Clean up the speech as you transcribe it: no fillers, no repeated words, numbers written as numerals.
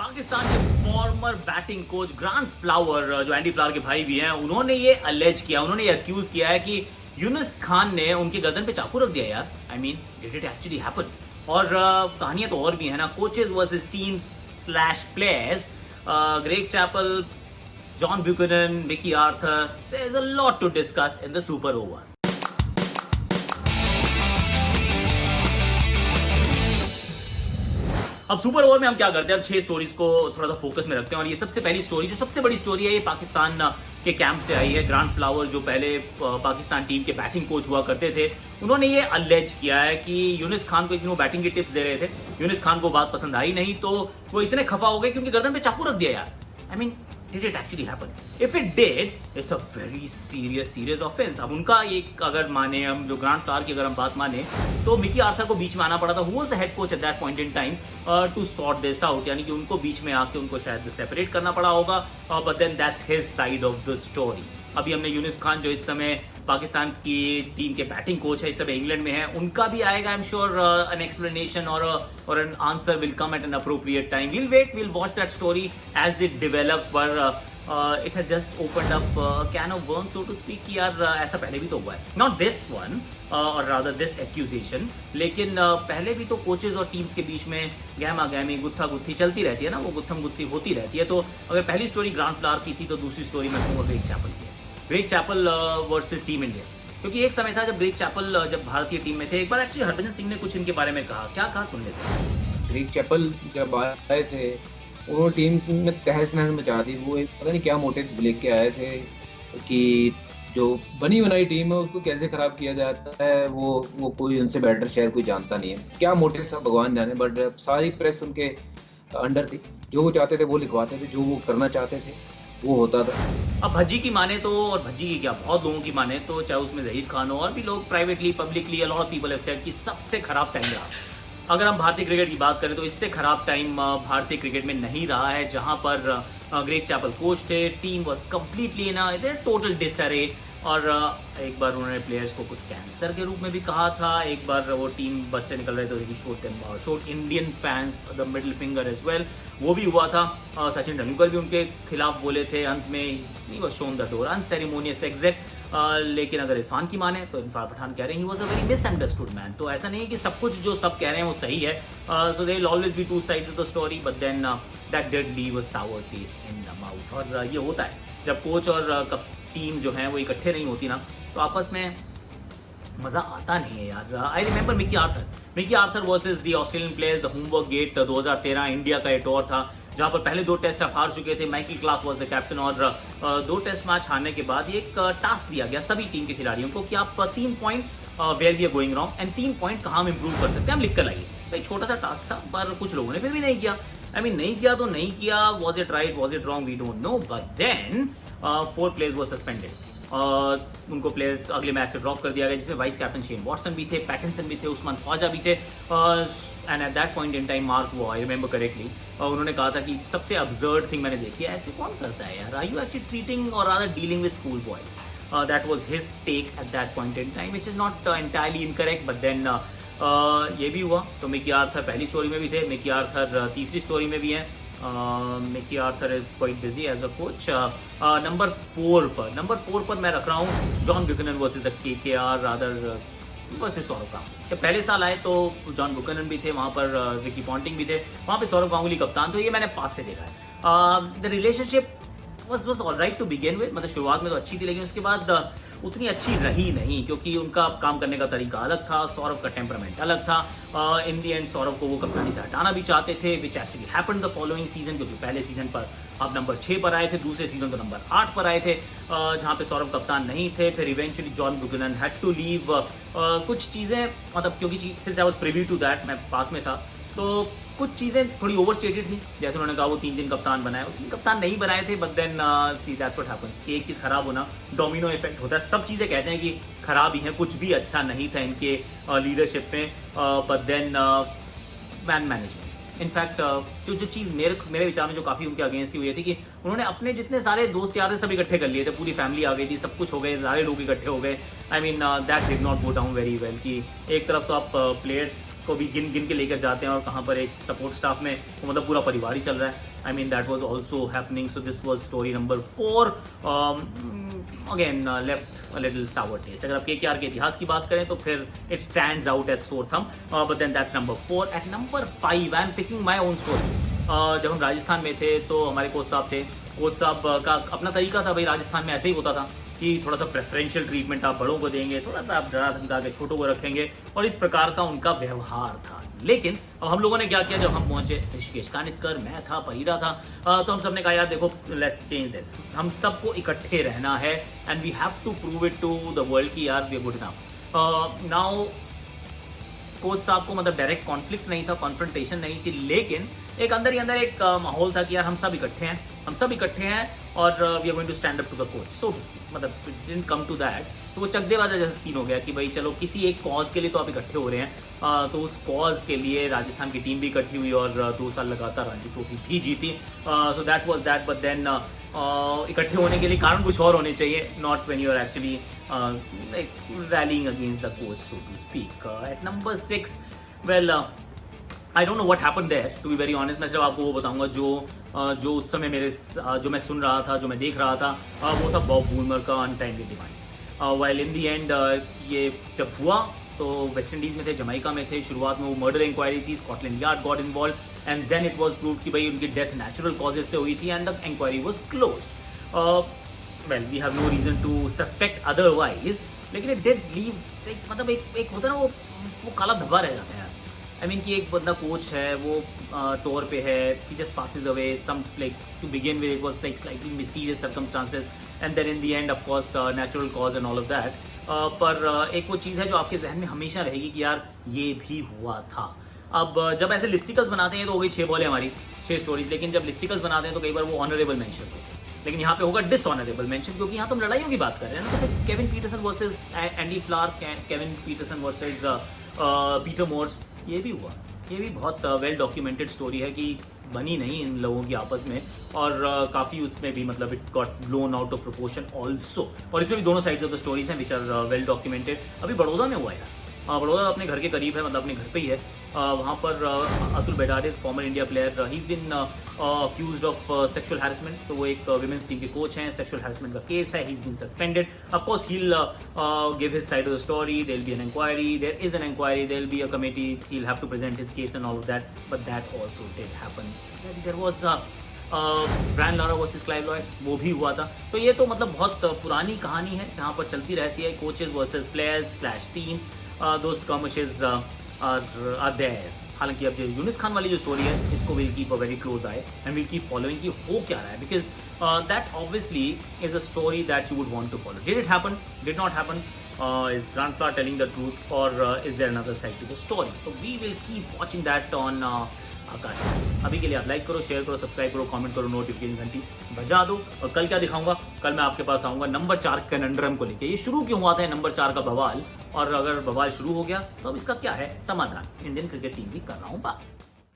पाकिस्तान के farmer batting coach grant flower, जो Andy flower के भाई भी हैं, उन्होंने ये अलेज किया, उन्होंने ये अक्यूज किया है कि यूनुस खान ने उनके गर्दन पे चाकू रख दिया यार। I mean did it actually happen? और कहानियां तो और भी है ना, coaches versus team slash players, Greg Chappell, John Buchanan, Mickey Arthur, there is a lot to discuss in the super over. अब सुपर ओवर में हम क्या करते हैं, अब 6 स्टोरीज को थोड़ा सा फोकस में रखते हैं। और ये सबसे पहली स्टोरी, जो सबसे बड़ी स्टोरी है, ये पाकिस्तान के कैंप से आई है। ग्रांट फ्लावर जो पहले पाकिस्तान टीम के बैटिंग कोच हुआ करते थे, उन्होंने ये अलेज किया है कि यूनुस खान को एक दिन वो बैटिंग की टिप्स दे रहे थे, यूनुस खान को बात पसंद आई नहीं, तो वो इतने खफा हो गए क्योंकि गर्दन पे चाकू रख दिया यार। I mean did it actually happen? If it did, it's a very serious offense. अब उनका एक अगर माने, हम जो ग्रांट फ्लावर की अगर हम बात माने, तो मिकी आर्थर को बीच में आना पड़ा था, who was the head coach at that point in time, to sort this out, यानी कि उनको बीच में आके उनको शायद सेपरेट करना पड़ा होगा, but then that's his side of the story. अभी हमने यूनुस खान जो इस समय पाकिस्तान की टीम के बैटिंग कोच है, इस समय इंग्लैंड में है, उनका भी आएगा I am sure an explanation और an answer will come at an appropriate time. Will wait, will watch that story as it develops, पर it has just opened up can of worm so to speak कि यार ऐसा पहले भी तो हुआ है, नॉट दिस वन और रादर दिस एक्यूजेशन, लेकिन पहले भी तो कोचेज और टीम्स के बीच में गहमा गहमी, गुत्था गुत्थी चलती रहती है ना, वो गुत्थम गुत्थी होती रहती है। तो अगर पहली स्टोरी ग्रांट फ्लावर की थी, तो दूसरी स्टोरी मैं कहूँगा ग्रेग चैपल की है, Greg Chappell versus team India. क्योंकि एक समय था जब ग्रेग चैपल जब भारतीय टीम में थे, एक बार एक्चुअली हरभजन सिंह ने कुछ इनके बारे में कहा, क्या कहा सुन लेते हैं। ग्रेग चैपल जब आए थे, उन्होंने टीम में तहस नहस मचा दी। वो पता नहीं क्या मोटिव लेके आए थे कि जो बनी बनाई टीम है उसको कैसे खराब किया जाता है, वो कोई उनसे बेटर शायद कोई जानता नहीं है। क्या मोटिव था भगवान जाने, बट सारी प्रेस उनके अंडर थी, जो वो चाहते थे वो लिखवाते थे, जो वो करना चाहते थे वो होता था। अब भज्जी की माने तो, और भज्जी की क्या, बहुत लोगों की माने तो, चाहे उसमें जहीर खान हो और भी लोग privately publicly, a lot of people have said कि सबसे खराब टाइम रहा। अगर हम भारतीय क्रिकेट की बात करें तो इससे खराब टाइम भारतीय क्रिकेट में नहीं रहा है, जहां पर ग्रेग चैपल कोच थे, team was completely in a total disarray. और एक बार उन्होंने प्लेयर्स को कुछ कैंसर के रूप में भी कहा था, एक बार वो टीम बस से निकल रहे थे, he showed Indian fans the middle finger as well, वो भी हुआ था। सचिन तेंदुलकर भी उनके खिलाफ बोले थे, अंत में ही was shown the door, unceremonious exit. लेकिन अगर इरफान की माने तो इरफान पठान कह रहे हैं he was a very misunderstood man. तो ऐसा नहीं है कि सब कुछ जो सब कह रहे हैं वो सही है, so there will always be two sides of the story, but then that did leave a sour taste in the mouth. और ये होता है जब कोच और टीम जो है वो इकट्ठे नहीं होती ना, तो आपस में मजा आता नहीं है यार। I remember Mickey Arthur versus the Australian players, the homework gate 2013 India का एक टूर था, जहां पर पहले 2 टेस्ट आप हार चुके थे, Michael Clarke was the captain, और 2 टेस्ट मैच हारने के बाद एक टास्क दिया गया सभी टीम के खिलाड़ियों को कि आप 3 point where we are going wrong and 3 point कहाँ हम इंप्रूव कर सकते हैं, हम लिख कर लाइए। भाई छोटा सा टास्क था, पर कुछ लोगों ने फिर भी नहीं किया। आई मीन नहीं किया तो नहीं किया, was it right, was it wrong, we don't know, but then 4 players were suspended. उनको प्लेयर अगले मैच से ड्रॉप कर दिया गया, जिसमें वाइस कैप्टन शेन वॉटसन भी थे, पैटिंसन भी थे, उस्मान ख्वाजा भी थे, and eight that point in time mark वो, आई रिमेंबर करेक्टली, उन्होंने कहा था कि सबसे अब्सर्ड थिंग मैंने देखी है, ऐसे कौन करता है यार, are you actually treating or rather dealing with school boys. That was his take at that point in time, which is not entirely incorrect, but then ये भी हुआ। तो मिकी आर्थर पहली स्टोरी में भी थे, मिकी आर्थर तीसरी story में भी हैं। Mickey Arthur is quite busy as a coach. Number 4 पर मैं रख रहा हूँ John Buchanan versus the KKR, rather versus Sourav Ganguly. जब पहले साल आए तो जॉन ब्यूकनन भी थे वहाँ पर, रिकी पॉन्टिंग भी थे वहाँ पे, सौरव गांगुली कप्तान। तो ये मैंने पास से देखा है। The relationship was all right to begin with, मतलब शुरुआत में तो अच्छी थी, लेकिन उसके बाद उतनी अच्छी रही नहीं, क्योंकि उनका काम करने का तरीका अलग था, सौरव का टेम्परामेंट अलग था। इन दी एंड सौरव को वो कप्तानी से हटाना भी चाहते थे, which actually happened the following season, क्योंकि पहले सीजन पर आप नंबर 6 पर आए थे, दूसरे सीजन तो नंबर 8 पर आए थे, जहाँ पे सौरव कप्तान नहीं थे। फिर eventually John Buchanan had to leave. कुछ चीज़ें मतलब, क्योंकि since I was privy to that, मैं पास में था, तो कुछ चीज़ें थोड़ी ओवर स्टेटेड थी। जैसे उन्होंने कहा वो 3 दिन कप्तान बनाए, वो 3 कप्तान नहीं बनाए थे, but then see that's what happens कि एक चीज़ खराब होना डोमिनो इफेक्ट होता है। सब चीज़ें कहते हैं कि खराब ही हैं, कुछ भी अच्छा नहीं था इनके लीडरशिप में, but then man management. In fact जो चीज़ मेरे विचार में जो काफ़ी उनके अगेंस्ट थी, वो ये थी कि उन्होंने अपने जितने सारे दोस्त यार थे सब इकट्ठे कर लिए थे, पूरी फैमिली आ गई थी, सब कुछ हो गए, सारे लोग इकट्ठे हो गए। I mean that did not go down very well, कि एक तरफ तो आप प्लेयर्स को भी गिन गिन के लेकर जाते हैं, और कहाँ पर एक सपोर्ट स्टाफ में तो मतलब पूरा परिवार ही चल रहा है। I mean, that was also happening. So this was story number 4. Again, left a little sour taste. अगर आप KKR के इतिहास की बात करें तो फिर it stands out as sore thumb. But then that's number 4. At number 5, I'm picking my own story. जब हम राजस्थान में थे तो हमारे कोच साहब थे. कोच साहब का अपना तरीका था, भाई राजस्थान में ऐसे ही होता था कि थोड़ा सा प्रेफरेंशियल ट्रीटमेंट आप बड़ों को देंगे, थोड़ा सा आप डरा धमका के छोटों को रखेंगे, और इस प्रकार का उनका व्यवहार था. लेकिन अब हम लोगों ने क्या किया, जब हम पहुंचे, ऋषिकेश कानितकर, मैं था, परीरा था, तो हम सब ने कहा यार देखो, लेट्स चेंज दिस. हम सबको इकट्ठे रहना है and we have to prove it to the world कि यार वी आर गुड इनफ. नाउ कोच साहब को मतलब डायरेक्ट कॉन्फ्लिक्ट नहीं था, कॉन्फ्रंटेशन नहीं थी, लेकिन एक अंदर ही अंदर एक माहौल था कि यार हम सब इकट्ठे हैं और we are going to stand up to the coach, so to speak. मतलब it didn't come to that. तो वो चकदेबाजा जैसा सीन हो गया कि भाई चलो किसी एक कॉज के लिए तो आप इकट्ठे हो रहे हैं. तो उस कॉज के लिए राजस्थान की टीम भी इकट्ठी हुई और 2 साल लगातार रणजी ट्रॉफी भी जीती. So that was that. But then इकट्ठे होने के लिए कारण कुछ और होने चाहिए, not when you are actually rallying against the coach, so to speak. At number 6, well, I don't know what happened there, to be very honest. मैं जब आपको वो बताऊंगा जो उस समय जो मैं सुन रहा था, जो मैं देख रहा था, वो था बॉब वूलमर का untimely device. while in the end ये जब हुआ तो वेस्ट इंडीज में थे, जमैका में थे. शुरुआत में वो मर्डर इंक्वायरी थी, Scotland Yard got involve and then it was proved कि भाई उनकी डेथ नेचुरल कॉजेज से हुई थी and the inquiry was closed. Well, we have no reason to suspect otherwise. लेकिन it did leave मतलब एक होता है ना, वो काला धब्बा रह जाता है यार. I mean कि एक बंदा कोच है, वो टूर पे है, he just passes away. Some like to begin with it was like slightly mysterious circumstances and then in the end of course natural cause and all of that. पर एक वो चीज़ है जो आपके जहन में हमेशा रहेगी कि यार ये भी हुआ था. अब जब ऐसे लिस्टिकल्स बनाते हैं तो हो गई 6 बॉलें हमारी, 6 स्टोरीज. लेकिन जब लिस्टिकल्स बनाते हैं तो कई बार वो ऑनरेबल मेंशन होते हैं, लेकिन यहाँ पे होगा डिसऑनरेबल मेंशन, क्योंकि यहाँ तो हम लड़ाइयों की बात कर रहे हैं ना. तो Kevin Pietersen versus Andy Flower, Kevin Pietersen versus Peter Moores, ये भी हुआ. ये भी बहुत वेल डॉक्यूमेंटेड स्टोरी है कि बनी नहीं इन लोगों की आपस में, और काफ़ी उसमें भी मतलब it got blown out of proportion also. और इसमें भी दोनों साइड्स ऑफ द स्टोरीज हैं विच आर वेल डॉक्यूमेंटेड. अभी बड़ौदा में हुआ यार, बड़ौदा अपने घर के करीब है, मतलब अपने घर पे ही है. वहाँ पर Atul Bedade, former India player, he is been accused of sexual harassment. तो वो एक विमेंस टीम के कोच हैं, सेक्सुअल हैरेसमेंट का केस है, he is been suspended. Of course he will give his side of the story, there will be an inquiry, there is an inquiry, there will be a committee, he will have to present his case and all of that. But that also did happen. There was Brian Lara versus Clive Lloyd, वो भी हुआ था. तो ये तो मतलब बहुत पुरानी कहानी है जहाँ पर चलती रहती है, coaches versus players / teams. Those skirmishes are there. हालांकि अब जो यूनिस खान वाली जो स्टोरी है, इसको will keep a very close eye and will keep following कि हो क्या रहा है, because that obviously is a story that you would want to follow. Did it happen, did not happen, is Grant Flower telling the truth, और is there another side to the story? तो we will keep watching that on Aakash. अभी के लिए आप like करो, share करो, subscribe करो, comment करो, नोटिफिकेशन घंटी बजा दो. और कल क्या दिखाऊंगा, कल मैं आपके पास आऊंगा नंबर 4 कनंड्रम को लेके. ये शुरू क्यों हुआ था नंबर 4 का बवाल, और अगर बवाल शुरू हो गया तो अब इसका क्या है समाधान. इंडियन क्रिकेट टीम भी कर रहा हूँ बात.